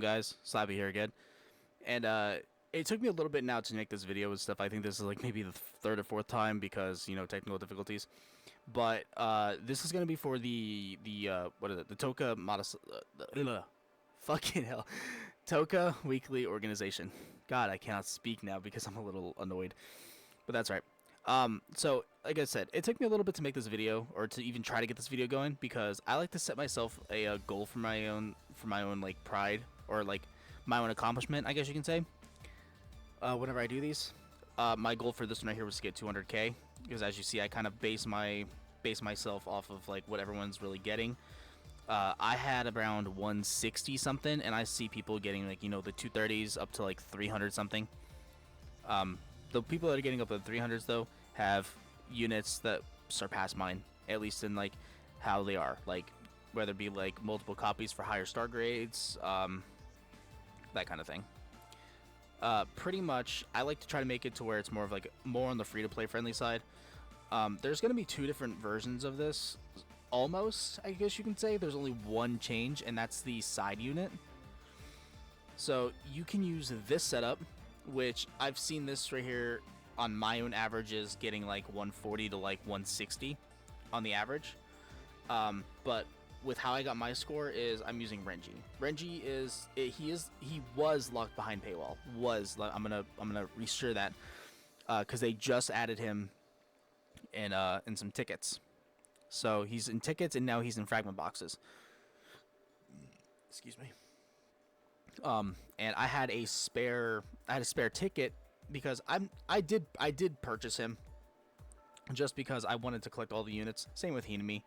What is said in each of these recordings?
Guys, Slappy here again. And it took me a little bit now to make this video and stuff. I think this is like maybe the third or fourth time because, you know, technical difficulties. But this is going to be for the what is it? The Toka fucking hell. Toka Weekly Organization. God, I cannot speak now because I'm a little annoyed. But that's right. So like I said, it took me a little bit to make this video, or to even try to get this video going, because I like to set myself a goal for my own like pride, or like my own accomplishment, I guess you can say. Whenever I do these, my goal for this one right here was to get 200k, because as you see, I kind of base myself off of like what everyone's really getting. I had around 160 something, and I see people getting like, you know, the 230s up to like 300 something. The people that are getting up to the 300s though have units that surpass mine, at least in like how they are, like whether it be like multiple copies for higher star grades, that kind of thing. Pretty much, I like to try to make it to where it's more of like more on the free-to-play friendly side. There's gonna be two different versions of this, almost, I guess you can say. There's only one change, and that's the side unit. So you can use this setup, which I've seen this right here on my own averages getting like 140 to like 160 on the average. But with how I got my score is I'm using Renji. Renji he was locked behind paywall. I'm gonna reassure that, because they just added him in some tickets. So he's in tickets, and now he's in fragment boxes. Excuse me. And I had a spare ticket, because I did purchase him just because I wanted to collect all the units. Same with Hinami.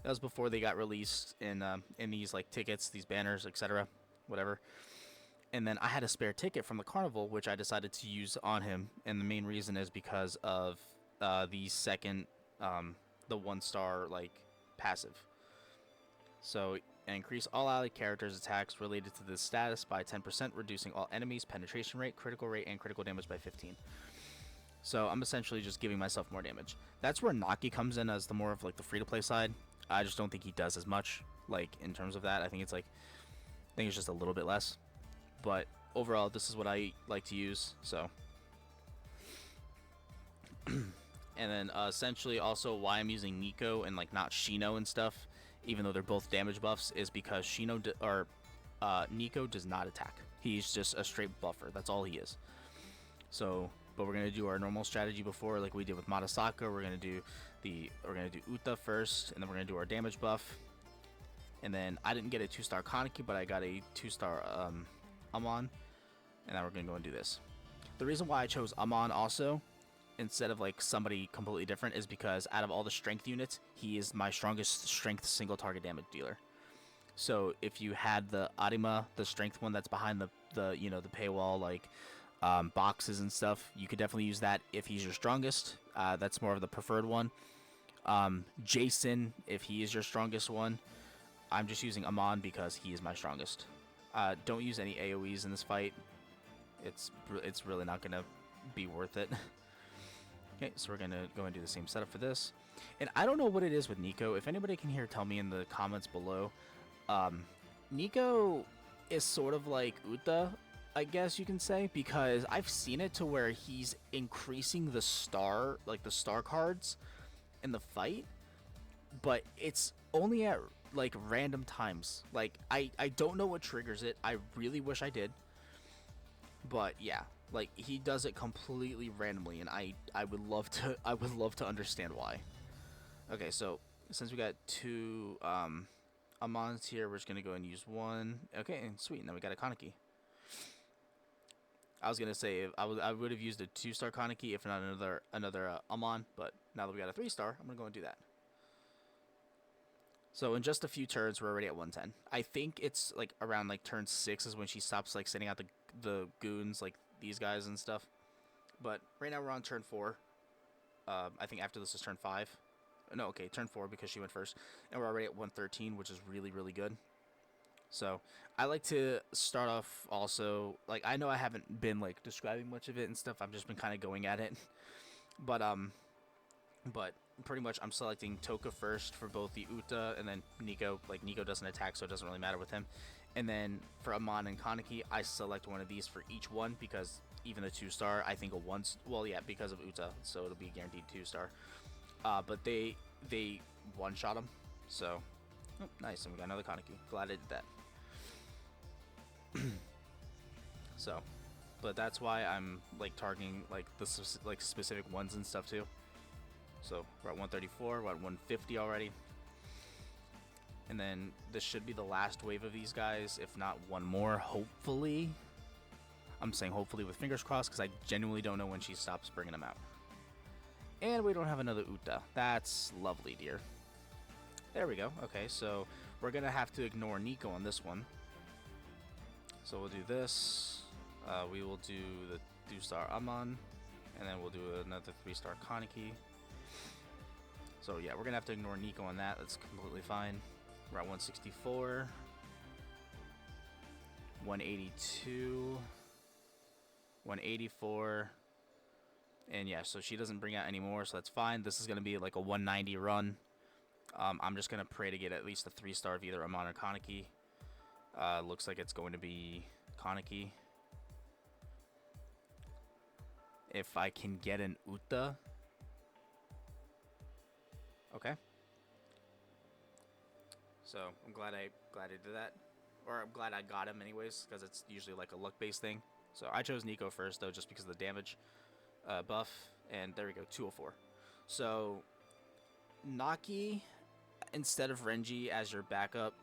That was before they got released in these like tickets, these banners, etc., whatever. And then I had a spare ticket from the carnival, which I decided to use on him. And the main reason is because of the second, the 1-star like passive. So increase all allied characters' attacks related to this status by 10%, reducing all enemies' penetration rate, critical rate, and critical damage by 15. So I'm essentially just giving myself more damage. That's where Naki comes in as the more of like the free-to-play side. I just don't think he does as much, like in terms of that. I think it's just a little bit less. But overall, this is what I like to use. So, and then essentially also why I'm using Nico and like not Shino and stuff, even though they're both damage buffs, is because Nico does not attack. He's just a straight buffer. That's all he is. So, but we're gonna do our normal strategy before, like we did with Matasaka. We're gonna do Uta first, and then we're gonna do our damage buff. And then I didn't get a 2-star Kaneki, but I got a 2-star Amon, and now we're gonna go and do this. The reason why I chose Amon also instead of like somebody completely different is because out of all the strength units, he is my strongest strength single target damage dealer. So if you had the Arima, the strength one that's behind the you know, the paywall like boxes and stuff, you could definitely use that if he's your strongest. That's more of the preferred one. Jason, if he is your strongest one. I'm just using Amon because he is my strongest. Don't use any AoEs in this fight. It's really not gonna be worth it. Okay, so we're gonna go and do the same setup for this. And I don't know what it is with Nico. If anybody can hear, tell me in the comments below. Nico is sort of like Uta, I guess you can say, because I've seen it to where he's increasing the star cards in the fight, but it's only at like random times. Like I don't know what triggers it. I really wish I did. But yeah, like he does it completely randomly, and I would love to understand why. Okay, so since we got two Amons here, we're just gonna go and use one. Okay, and sweet, and then we got a Kaneki. I was gonna say I would have used a 2-star Kaneki if not another Amon, but now that we got a 3-star, I'm gonna go and do that. So in just a few turns, we're already at 110. I think it's like around like turn 6 is when she stops like sending out the goons, like these guys and stuff. But right now we're on turn 4. I think after this is turn 5. No, okay, turn 4 because she went first. And we're already at 113, which is really, really good. So I like to start off also, like I know I haven't been like describing much of it and stuff. I've just been kind of going at it. But pretty much I'm selecting Toka first for both the Uta and then Nico. Like Nico doesn't attack, so it doesn't really matter with him. And then for Amon and Kaneki, I select one of these for each one because even the 2-star, I think a well, yeah, because of Uta, so it'll be guaranteed 2-star. But they one-shot them, so nice. And we got another Kaneki. Glad I did that. So, but that's why I'm like targeting like the like specific ones and stuff too. So we're at 134, we're at 150 already. And then this should be the last wave of these guys, if not one more, hopefully. I'm saying hopefully with fingers crossed because I genuinely don't know when she stops bringing them out. And we don't have another Uta. That's lovely, dear. There we go. Okay, so we're going to have to ignore Nico on this one. So we'll do this. We will do the 2-star Amon. And then we'll do another 3-star Kaneki. So yeah, we're going to have to ignore Nico on that. That's completely fine. We're at 164. 182. 184. And yeah, so she doesn't bring out any more, so that's fine. This is going to be like a 190 run. I'm just going to pray to get at least a 3-star of either Amon or Kaneki. Looks like it's going to be Kaneki. If I can get an Uta. Okay. So I'm glad I did that. Or I'm glad I got him anyways, because it's usually like a luck-based thing. So I chose Nico first, though, just because of the damage buff. And there we go, 204. So Naki instead of Renji as your backup.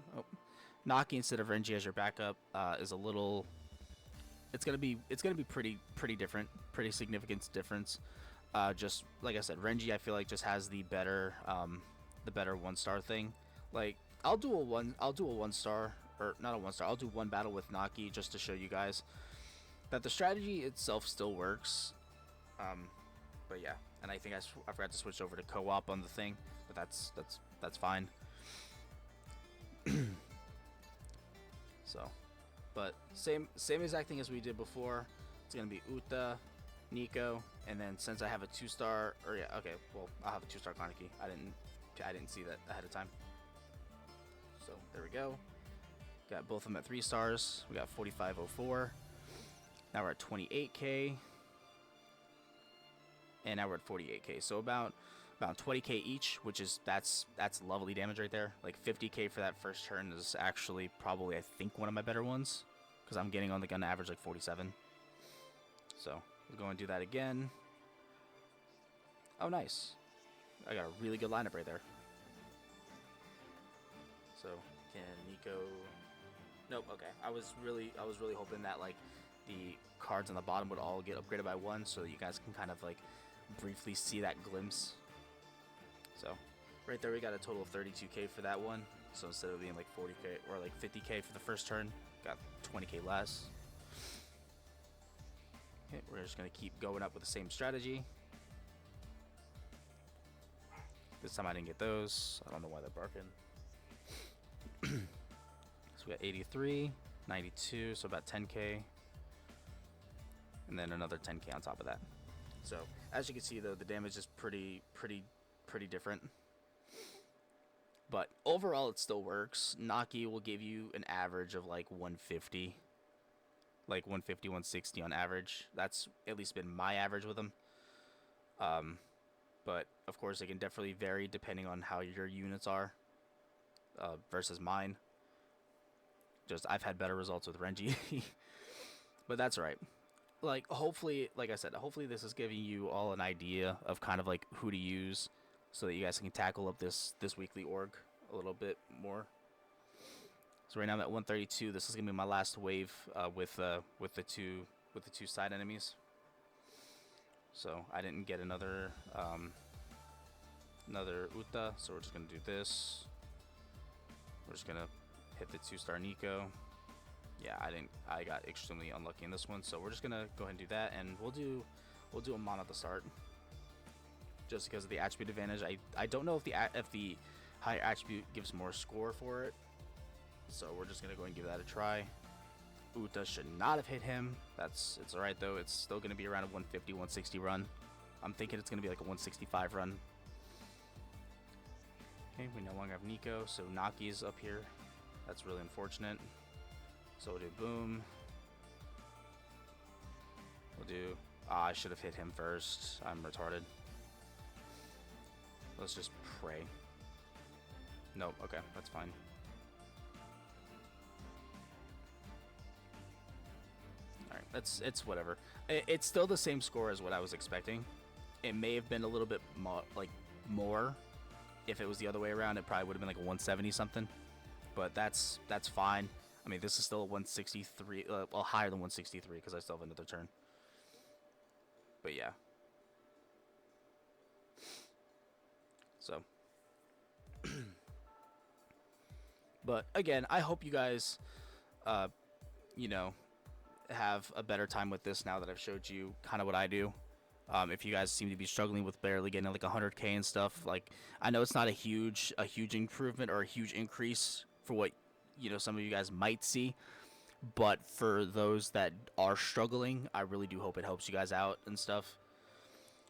Naki instead of Renji as your backup is a little. It's gonna be pretty different, pretty significant difference. Just like I said, Renji I feel like just has the better 1-star thing. Like I'll do a 1-star, or not a 1-star. I'll do one battle with Naki just to show you guys that the strategy itself still works. But yeah, and I think I forgot to switch over to co-op on the thing, but that's fine. So, but same exact thing as we did before. It's gonna be Uta, Nico, and then since I have a 2-star, or yeah, okay, well I'll have a 2-star Kaneki. I didn't see that ahead of time. So there we go. Got both of them at 3 stars. We got 4504. Now we're at 28k. And now we're at 48k. So about 20k each, which is that's lovely damage right there. Like 50k for that first turn is actually probably I think one of my better ones, because I'm getting on the gun average like 47. So we'll go and do that again. Oh nice. I got a really good lineup right there. So can Nico? Nope. Okay. I was really hoping that like the cards on the bottom would all get upgraded by 1, so that you guys can kind of like briefly see that glimpse. So right there we got a total of 32k for that one. So instead of being like 40k or like 50k for the first turn, got 20k less. Okay, we're just gonna keep going up with the same strategy. This time I didn't get those. I don't know why they're barking. So we got 83, 92, so about 10k. And then another 10k on top of that. So as you can see though, the damage is pretty different. But overall it still works. Naki will give you an average of like 150. Like 150, 160 on average. That's at least been my average with them. But of course it can definitely vary depending on how your units are versus mine. Just I've had better results with Renji. But that's alright. Like hopefully, like I said, hopefully this is giving you all an idea of kind of like who to use, so that you guys can tackle up this weekly org a little bit more. So right now I'm at 132. This is gonna be my last wave with the two side enemies. So I didn't get another Uta, so we're just gonna do this. We're just gonna hit the 2-star Nico. Yeah, I got extremely unlucky in this one, so we're just gonna go ahead and do that, and we'll do a mon at the start, just because of the attribute advantage. I don't know if the higher attribute gives more score for it, so we're just gonna go ahead and give that a try. Uta should not have hit him. It's alright though. It's still gonna be around a 150, 160 run. I'm thinking it's gonna be like a 165 run. Okay, we no longer have Nico, so Naki's up here. That's really unfortunate. So we'll do boom. We'll do... I should have hit him first. I'm retarded. Let's just pray. Nope, okay, that's fine. Alright, it's whatever. It's still the same score as what I was expecting. It may have been a little bit more. If it was the other way around, it probably would have been like a 170 something. But that's fine. I mean, this is still a 163, well, higher than 163 because I still have another turn. But yeah. So. But again, I hope you guys, you know, have a better time with this now that I've showed you kind of what I do. If you guys seem to be struggling with barely getting like 100k and stuff, like I know it's not a huge improvement or a huge increase for what some of you guys might see, but for those that are struggling, I really do hope it helps you guys out and stuff.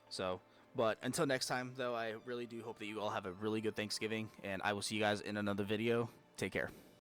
So, but until next time, though, I really do hope that you all have a really good Thanksgiving, and I will see you guys in another video. Take care.